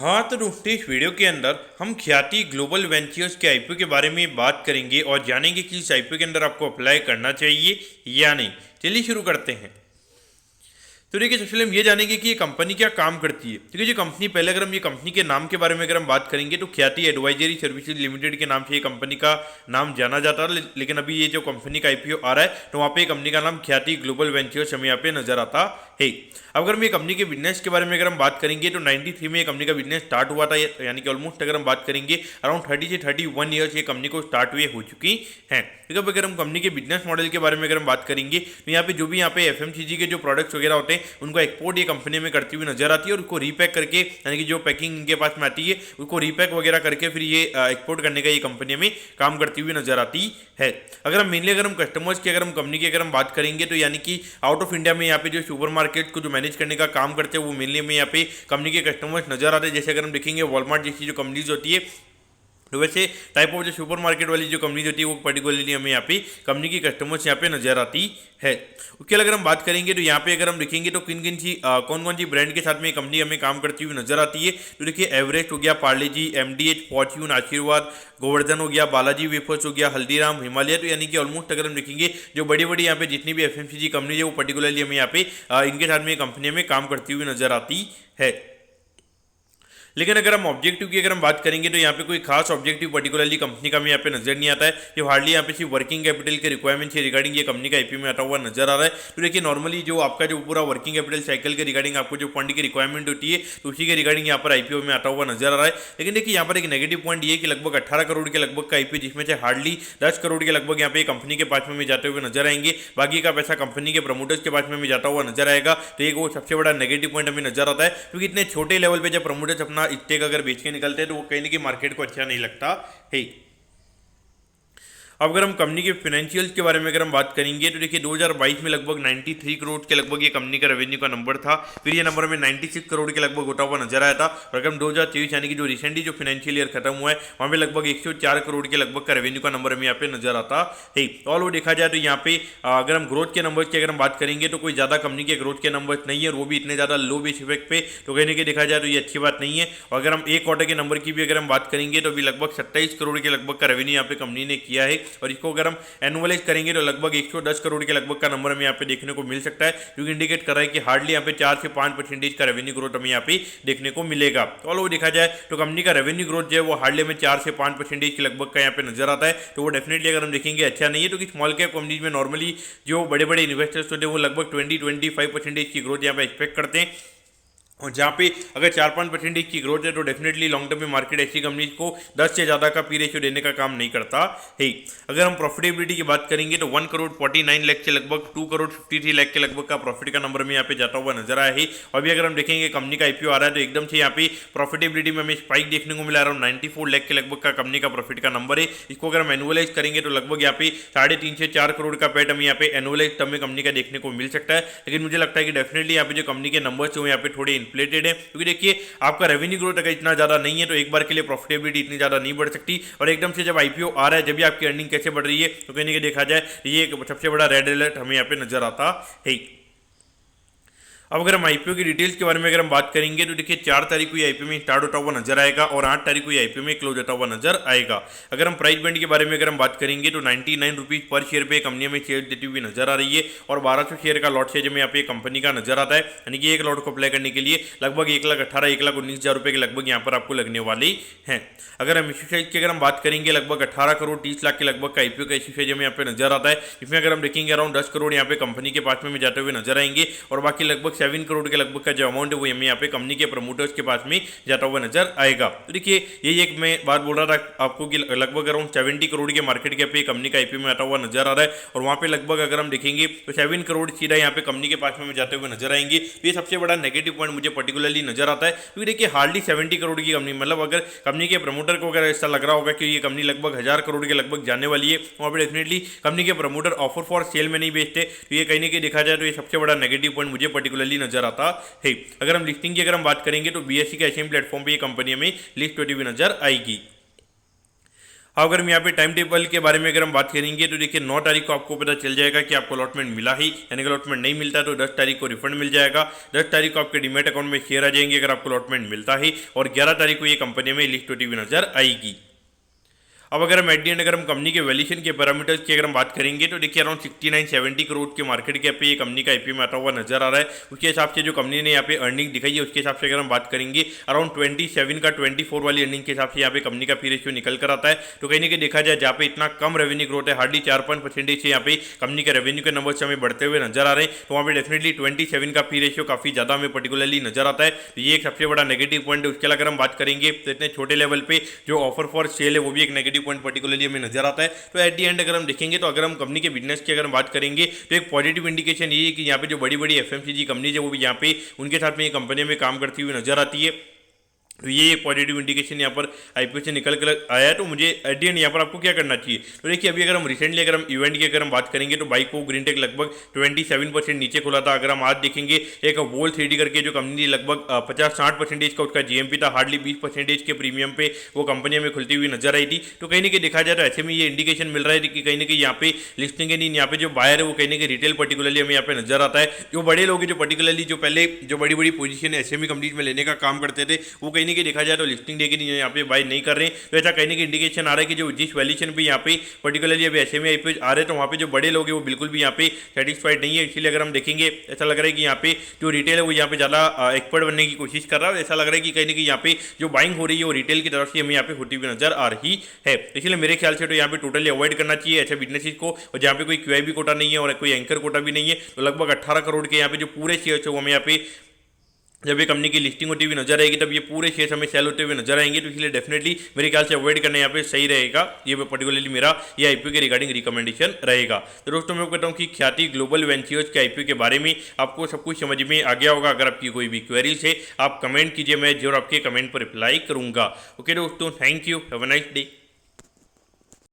हाँ, तो दोस्तों इस वीडियो के अंदर हम ख्याति ग्लोबल वेंचर्स के आईपीओ के बारे में बात करेंगे और जानेंगे कि इस आईपीओ के अंदर आपको अप्लाई करना चाहिए या नहीं। चलिए शुरू करते हैं। तो देखिए, सबसे पहले हम ये जानेंगे कि ये कंपनी क्या काम करती है। देखिए, जो कंपनी, पहले अगर हम ये कंपनी के नाम के बारे में अगर हम बात करेंगे तो ख्याति एडवाइजरी सर्विसेज लिमिटेड के नाम से ये कंपनी का नाम जाना जाता है। लेकिन अभी ये जो कंपनी का आईपीओ आ रहा है तो वहाँ पे कंपनी का नाम ख्याति ग्लोबल वेंचर्स हमें यहाँ पे नजर आता है। अब अगर हम ये कंपनी के बिजनेस के बारे में अगर हम बात करेंगे तो 93 में ये कंपनी का बिजनेस स्टार्ट हुआ था, यानी कि ऑलमोस्ट अगर हम बात करेंगे अराउंड 30 से 31 ईयर्स ये कंपनी को स्टार्ट हुए हो चुकी हैं। ठीक है, अगर हम कंपनी के बिजनेस मॉडल के बारे में अगर हम बात करेंगे तो यहाँ पे जो भी यहाँ पे एफएमसीजी के जो प्रोडक्ट्स वगैरह होते हैं उनको एक्सपोर्ट ये कंपनी में करती हुई नजर आती है और उसको रीपैक करके, यानी कि जो पैकिंग इनके पास में आती है उसको रीपैक वगैरह करके फिर ये एक्सपोर्ट करने का ये कंपनी में काम करती हुई नजर आती है। अगर हम मेनली अगर हम कस्टमर्स की अगर हम कंपनी की अगर हम बात करेंगे तो यानी कि आउट ऑफ इंडिया में यहाँ पे जो सुपरमार्केट को जो मैनेज करने का काम करते हैं वो मेनली में यहाँ पे कंपनी के कस्टमर्स नजर आते हैं। जैसे अगर हम देखेंगे वॉलमार्ट जैसी जो कंपनीज होती है, तो वैसे टाइप ऑफ जो सुपर मार्केट वाली जो कंपनी होती है वो पर्टिकुलरली हमें यहाँ पे कंपनी की कस्टमर्स यहाँ पे नजर आती है। उसके अलावा अगर हम बात करेंगे तो यहाँ पे अगर हम देखेंगे तो किन किन सी कौन कौन सी ब्रांड के साथ में कंपनी हमें काम करती हुई नजर आती है। तो देखिए, एवरेस्ट हो गया, पार्ले जी, एमडीएच, फॉर्च्यून, आशीर्वाद, गोवर्धन हो गया, बालाजी वेफर्स हो गया, हल्दीराम, हिमालय। तो यानी कि ऑलमोस्ट अगर हम देखेंगे जो बड़ी बड़ी यहाँ पे जितनी भी एफएमसीजी कंपनी है वो पर्टिकुलरली हमें यहाँ पे इनके साथ में कंपनी में काम करती हुई नजर आती है। लेकिन अगर हम ऑब्जेक्टिव की अगर हम बात करेंगे तो यहाँ पे कोई खास ऑब्जेक्टिव पर्टिकुलरली कंपनी का हमें यहाँ पे नजर नहीं आता है। जो हार्डली यहाँ पे सिर्फ वर्किंग कैपिटल के रिक्वायरमेंट से रिगार्डिंग ये कंपनी का आईपीओ में आता हुआ नजर आ रहा है। तो देखिए, नॉर्मली जो आपका जो पूरा वर्किंग कैपिटल साइकिल के रिगार्डिंग आपको जो फंड की रिक्वायरमेंट होती है तो उसी के रिगार्डिंग यहाँ पर आईपीओ में आता हुआ नजर आ रहा है। लेकिन देखिए, यहाँ पर एक नेगेटिव पॉइंट ये कि लगभग 18 करोड़ के लगभग का आईपीओ, जिसमें से हार्डली 10 करोड़ के लगभग यहाँ पे कंपनी के पास में जाते हुए नजर आएंगे, बाकी का पैसा कंपनी के प्रमोटर्स के पास में जाता हुआ नजर आएगा। तो एक वो सबसे बड़ा नेगेटिव पॉइंट हमें नजर आता है, क्योंकि इतने छोटे लेवल पे जब प्रमोटर्स अपना स्टेक अगर बेच के निकलते हैं तो वो कहीं ना कहीं मार्केट को अच्छा नहीं लगता है। अब अगर हम कंपनी के फाइनेंशियल्स के बारे में अगर हम बात करेंगे तो देखिए, 2022 में लगभग 93 करोड़ के लगभग ये कंपनी का रेवेन्यू का नंबर था। फिर ये नंबर में 96 करोड़ के लगभग होता हुआ नजर आया था। और अगर हम 2023 यानी कि जो रिसेंटली जो फाइनेंशियल ईयर खत्म हुआ है वहाँ पे लगभग 104 करोड़ के लगभग का रेवेन्यू का नंबर हमें यहाँ पे नजर आता है। ऑल वो देखा जाए तो यहाँ पे अगर हम ग्रोथ के नंबर की अगर हम बात करेंगे तो कोई ज़्यादा कंपनी के ग्रोथ के नंबर नहीं है, वो भी इतने ज़्यादा लो बेस इफेक्ट पे, तो कहने के देखा जाए तो ये अच्छी बात नहीं है। और अगर हम एक क्वार्टर के नंबर की भी अगर हम बात करेंगे तो अभी लगभग 27 करोड़ के लगभग का रेवेन्यू यहाँ पे कंपनी ने किया है। और इसको अगर हम एनुअलाइज करेंगे तो लगभग 110 करोड़ के लगभग का नंबर हमें यहाँ पे देखने को मिल सकता है, जो कि इंडिकेट कर रहा है कि हार्डली यहाँ पे 4 से 5% का रेवेन्यू ग्रोथ हमें यहाँ पे देखने को मिलेगा। तो ऑल ओवर देखा जाए तो कंपनी का रेवेन्यू ग्रोथ जो है वो हार्डली में 4 से 5% के लगभग का यहाँ पे नजर आता है। तो वो डेफिनेटली अगर हम देखेंगे अच्छा नहीं है। तो कि स्मॉल कैप कंपनीज में नॉर्मली जो बड़े बड़े इन्वेस्टर्स होते हैं वो लगभग 20-25% की ग्रोथ यहाँ पे एक्सपेक्ट करते हैं। और जहाँ पे अगर 4-5% की ग्रोथ है तो डेफिनेटली लॉन्ग टर्म में मार्केट ऐसी कंपनीज को 10 से ज़्यादा का पी रेशियो देने का काम नहीं करता है। अगर हम प्रॉफिटेबिलिटी की बात करेंगे तो 1 करोड़ 49 लाख के लगभग 2 करोड़ 53 लाख के लगभग का प्रॉफिट का नंबर में यहाँ पे जाता हुआ नजर आया है। और भी अगर हम देखेंगे कंपनी का आईपीओ आ रहा है तो एकदम से यहाँ पे प्रॉफिटेबिलिटी में हमें स्पाइक देखने को मिला, अराउंड 94 लाख के लगभग का कंपनी का प्रॉफिट का नंबर है। इसको अगर हम एनुअलाइज करेंगे तो लगभग यहाँ पे 3.5 से 4 करोड़ का पैट हमें यहाँ पे एनुअलाइज टर्म में कंपनी का देखने को मिल सकता है। लेकिन मुझे लगता है कि डेफिनेटली यहाँ पे जो कंपनी के नंबर्स हैं यहाँ पे थोड़े इन्फ्लेटेड है, क्योंकि देखिए आपका रेवेन्यू ग्रोथ अगर इतना ज़्यादा नहीं है तो एक बार के लिए प्रॉफिटेबिलिटी इतनी ज़्यादा नहीं बढ़ सकती। और एकदम से जब आईपीओ आ रहा है जब भी आपकी अर्निंग कैसे बढ़ रही है तो कहने के देखा जाए ये एक सबसे बड़ा रेड अलर्ट हमें यहाँ पे नजर आता है। अब अगर हम आईपीओ की डिटेल्स के बारे में अगर हम बात करेंगे तो देखिए, 4 तारीख को ये आईपीओ में स्टार्ट होता हुआ नजर आएगा और 8 तारीख को ये आईपीओ में क्लोज होता हुआ नजर आएगा। अगर हम प्राइस बैंड के बारे में अगर हम बात करेंगे तो 99 रुपीज़ पर शेयर पे कंपनी में शेयर देती हुई नजर आ रही है। और 1200 शेयर का लॉट शेयर में यहाँ पे कंपनी का नजर आता है, यानी कि एक लॉट को अप्लाई करने के लिए लगभग 1,18,19,000 रुपये के लगभग यहाँ पर आपको लगने वाली हैं। अगर हम इश्यू साइज की अगर हम बात करेंगे लगभग 18 करोड़ 30 लाख के लगभग का आईपीओ का इश्यू साइज हमें यहाँ पे नजर आता है। इसमें अगर हम देखेंगे अराउंड 10 करोड़ यहाँ पे कंपनी के पास में जाते हुए नजर आएंगे और बाकी लगभग 7 करोड़ के लगभग का जो अमाउंट है वो हमें यहाँ पे कंपनी के प्रमोटर्स के पास में जाता हुआ नजर आएगा। तो देखिए, यही एक मैं बात बोल रहा था आपको कि लगभग अराउंड 70 करोड़ के मार्केट कैप पे कंपनी का आईपीओ में आता हुआ नजर आ रहा है। और वहाँ पे लगभग अगर हम देखेंगे तो 7 करोड़ सीधा यहाँ पे कंपनी के पास में जाते हुए नजर आएंगे। तो ये सबसे बड़ा नेगेटिव पॉइंट मुझे पर्टिकुलरली नजर आता है, क्योंकि देखिए हार्डली 70 करोड़ की कंपनी, मतलब अगर कंपनी के प्रमोटर को अगर ऐसा लग रहा होगा कि ये कंपनी लगभग 1000 करोड़ के लगभग जाने वाली है, वहाँ पर डेफिनेटली कंपनी के प्रमोटर ऑफर फॉर सेल में नहीं बेचते। तो ये कहीं ना कहीं देखा जाए तो ये सबसे बड़ा नेगेटिव पॉइंट मुझे पर्टिकुलरली नजर आता है। अगर हम लिस्टिंग की अगर हम बात करेंगे तो बीएसई के एशियन प्लेटफॉर्म पे ये कंपनी में लिस्ट होती हुई नजर आएगी। अगर हम यहाँ पे टाइम टेबल के बारे में अगर हम बात करेंगे तो देखिए 9 तारीख को आपको पता चल जाएगा कि आपको अलॉटमेंट मिला ही, यानी कि अलॉटमेंट नहीं मिलता तो 10 तारीख को रिफंड मिल जाएगा। 10 तारीख को आपके डीमेट अकाउंट में शेयर आ जाएंगे अगर आपको अलॉटमेंट मिलता ही, और 11 तारीख को ये कंपनी में लिस्ट होती हुई नजर आएगी। अब अगर हम एट दी एंड अगर हम कंपनी के वैल्यूएशन के पैरामीटर्स की अगर हम बात करेंगे तो देखिए अराउंड 69-70 करोड़ के मार्केट कैप पे ये कंपनी का आईपीओ में आता हुआ नजर आ रहा है। उसके हिसाब से जो कंपनी ने यहाँ पे अर्निंग दिखाई है उसके हिसाब से अगर हम बात करेंगे अराउंड 27 का 24 वाली अर्निंग के हिसाब से यहाँ पे कंपनी का पी रेशियो निकल कर आता है। तो कहीं ना कहीं देखा जाए जहाँ पे इतना कम रेवेन्यू ग्रोथ है, हार्डली 4% से यहाँ पे कंपनी के रेवेन्यू के नंबर्स हमें बढ़ते हुए नजर आ रहे हैं, तो वहाँ पे डेफिनेटली 27 का पी रेशियो काफी ज्यादा हमें पर्टिकुलरली नजर आता है। तो ये एक सबसे बड़ा नेगेटिव पॉइंट है। उसके अलावा अगर हम बात करेंगे तो इतने छोटे लेवल पे जो ऑफर फॉर सेल है वो भी एक नेगेटिव पॉइंट पर्टिकुलरली हमें नजर आता है। तो एट दी एंड अगर हम देखेंगे तो अगर हम कंपनी के बिजनेस की अगर हम बात करेंगे तो एक पॉजिटिव इंडिकेशन ये है कि यहाँ पे जो बड़ी बड़ी एफएमसीजी कंपनीज है वो भी यहाँ पे उनके साथ में ये कंपनी में काम करती हुई नजर आती है। तो ये एक पॉजिटिव इंडिकेशन यहाँ पर आईपीओ से निकल कर आया है। तो मुझे एट दी एंड यहाँ पर आपको क्या करना चाहिए, तो देखिए अभी अगर हम रिसेंटली अगर हम इवेंट की अगर हम बात करेंगे तो बाइको ग्रीनटेक लगभग 27% नीचे खुला था। अगर हम आज देखेंगे एक वोल 3D करके जो कंपनी लगभग 50-60% का उसका जीएमपी था, हार्डली 20% के प्रीमियम पे वो कंपनी में खुलती हुई नजर आई थी। तो कहीं ना कहीं देखा जाए तो ऐसे में ये इंडिकेशन मिल रहा है कि कहीं ना कहीं यहाँ पे लिस्टिंग है नहीं, यहाँ पे जो बायर है वो कहीं ना कहीं रिटेल पर्टिकुलरली हमें यहाँ पे नजर आता है। जो बड़े लोग जो पर्टिकुलरली जो पहले जो बड़ी बड़ी पोजीशन एसएमई कंपनीज में लेने का काम करते थे वो कहीं ना कहीं देखा जाए तो लिस्टिंग डे के लिए यहाँ पे बाय नहीं कर रहे हैं। तो ऐसा कहने की इंडिकेशन आ रहा है कि जो जिस वैल्यूएशन पे यहाँ पे पर्टिकुलरली अभी एसएमई आईपीओ आ रहे हैं तो वहाँ पे जो बड़े लोग हैं वो बिल्कुल भी यहाँ पे सेटिस्फाइड नहीं है। इसलिए अगर हम देखेंगे ऐसा लग रहा है कि यहाँ पे जो रिटेल है वो यहाँ पे ज़्यादा एक्सपर्ट बनने की कोशिश कर रहा है। ऐसा लग रहा है कि कहीं ना कहीं यहाँ पे जो बाइंग हो रही है वो रिटेल की तरफ से हमें यहाँ पे होती हुई नजर आ रही है। इसलिए मेरे ख्याल से तो यहाँ पे टोटली अवॉइड करना चाहिए ऐसे बिजनेसेस को, और जहाँ पे कोई क्यूआईबी कोटा नहीं है और कोई एंकर कोटा भी नहीं है। तो लगभग 18 करोड़ के यहाँ पे जो पूरे शेयर्स है वो हमें यहाँ पे जब ये कंपनी की लिस्टिंग होती हुई नजर आएगी तब ये पूरे शेयर्स हमें सेल होते हुए नजर आएंगे। तो इसलिए डेफिनेटली मेरे ख्याल से अवॉइड करना यहाँ पे सही रहेगा। ये पर्टिकुलरली मेरा ये आईपीओ के रिगार्डिंग रिकमेंडेशन रहेगा। तो दोस्तों मैं कहता हूँ कि ख्याति ग्लोबल वेंचर्स के आईपीओ के बारे में आपको सब कुछ समझ में आ गया होगा। अगर आपकी कोई भी क्वेरीज है आप कमेंट कीजिए, मैं जरूर आपके कमेंट पर रिप्लाई करूंगा। ओके दोस्तों, thank you, have a nice day.